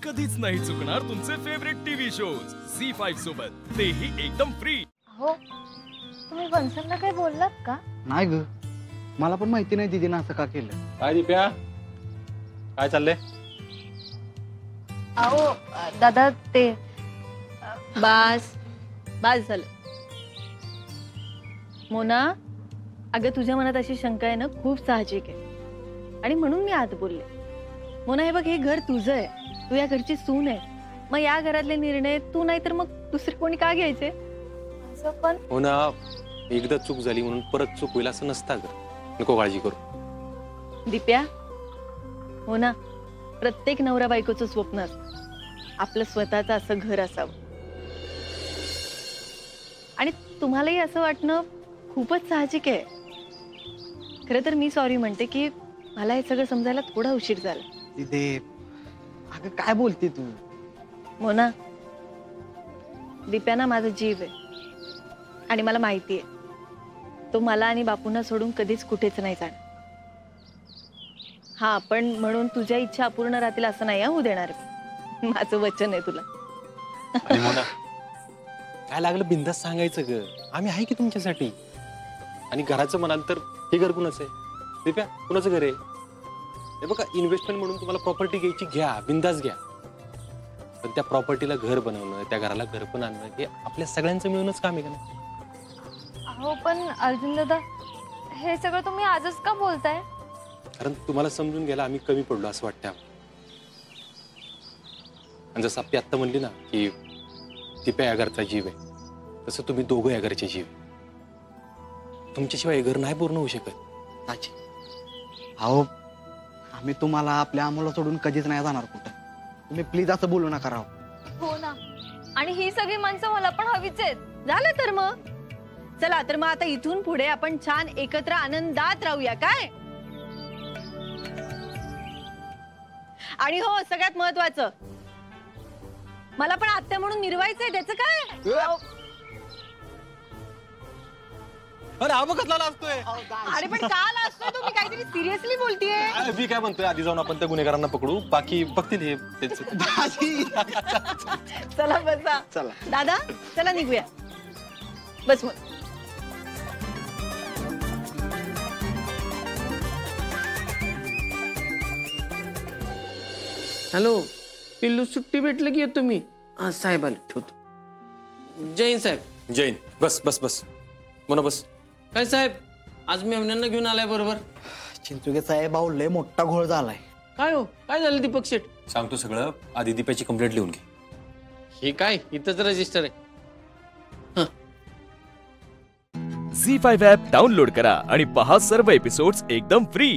कधीच नाही चुकणार तुमचे फेवरेट टीव्ही शोज झी5 सोबत, तेही एकदम फ्री। हो, तुम्ही वंसनला काही बोललात का? नाही ग, मला पण माहिती नाही दीदीनं असं का केलं। काय दीप्या, काय चाललंय? अहो दादा ते बास झालं। मोना, अगं तुझ्या मनात अशी शंका आहे ना, खूप साहजिक आहे आणि म्हणून मी आत बोलले। मोना, हे बघ, हे घर तुझं आहे, तू या घरची सून आहे, मग या घरातले निर्णय तू नाही तर मग दुसरे कोणी का घ्यायचे? असं पण हो ना, एकदा चूक झाली म्हणून परत चूक होईल असं नसतं ग, नको काळजी करू। दीप्या, हो ना, प्रत्येक नवरा बायकोचं स्वप्न असतं आपलं स्वतःचं असं घर असावं आणि तुम्हालाही असं वाटणं खूपच साहजिक आहे। खरं तर मी सॉरी म्हणते की मला हे सगळं समजायला थोडा उशीर झाला। दीदी, अगं काय बोलते तू? मोना, दीप्याना माझा जीव आहे आणि मला माहिती आहे तो मला आणि बापूंना सोडून कधीच कुठेच नाही जाणार। हा, पण म्हणून तुझ्या इच्छा अपूर्ण राहतील असं नाही होऊ देणार मी, माझं वचन आहे तुला। आणि मोना, काय लागलं बिंदास सांगायचं ग, आम्ही आहे की तुमच्यासाठी। आणि घराचं म्हणाल तर हे घर कुणाचं आहे दीप्या? कुणाचं घर आहे? हे बघा, इन्व्हेस्टमेंट म्हणून तुम्हाला प्रॉपर्टी घ्यायची, घ्या, बिंदास घ्या, पण त्या प्रॉपर्टीला घर बनवणं, त्या घराला घर पण आणणं हे आपल्या सगळ्यांचं मिळूनच काम आहे का नाही? हो, पण अर्जुन दादा, हे सगळं तुम्ही आजच का बोलताय? कारण तुम्हाला समजून घ्यायला आम्ही कमी पडलो असं वाटतं। आणि जसं आपली आत्ता म्हणली ना की दीप्या या घरचा जीव आहे, तसं तुम्ही दोघं या घरचे जीव। तुमच्याशिवाय हे घर नाही पूर्ण होऊ शकत। साची, अहो आम्ही तुम्हाला आपल्या अमोला सोडून कधीच नाही जाणार कुठं, तुम्ही प्लीज असं बोलू नका राव। हो ना, आणि ही सगळी माणसं मला पण हवीच आहेत। झालं तर मग चला, तर मग आता इथून पुढे आपण छान एकत्र आनंदात राहूया, काय? आणि हो, सगळ्यात महत्वाचं, मला पण आत्या म्हणून मिरवायचंय, त्याचं काय? अरे हा बघतला असतोय। अरे पण काल असतोय तो, मी काहीतरी सिरियसली बोलतेय। मी काय म्हणतोय, आधी जाऊन आपण त्या गुन्हेगारांना पकडू, बाकी बघतील हे त्यांचं। चला बसा। चला दादा, चला निघूया, बस मग। हॅलो पिल्लू, सुट्टी भेटलं की येतो मी। हा साहेब आले, ठेवतो। जैन साहेब। जैन, बस बस बस म्हणा, बस। काय साहेब, आज मी मेमण्यांना घेऊन आलाय बरोबर? चिंचुके साहेब, अहो लय मोठा घोळ झालाय। काय हो, काय झालं दीपक शेठ? सांगतो सगळं, आधी दीप्याची कंप्लेंट लिहून घे। हे काय, इथंच रजिस्टर आहे। झी5 ॲप डाउनलोड करा आणि पहा सर्व एपिसोड्स एकदम फ्री।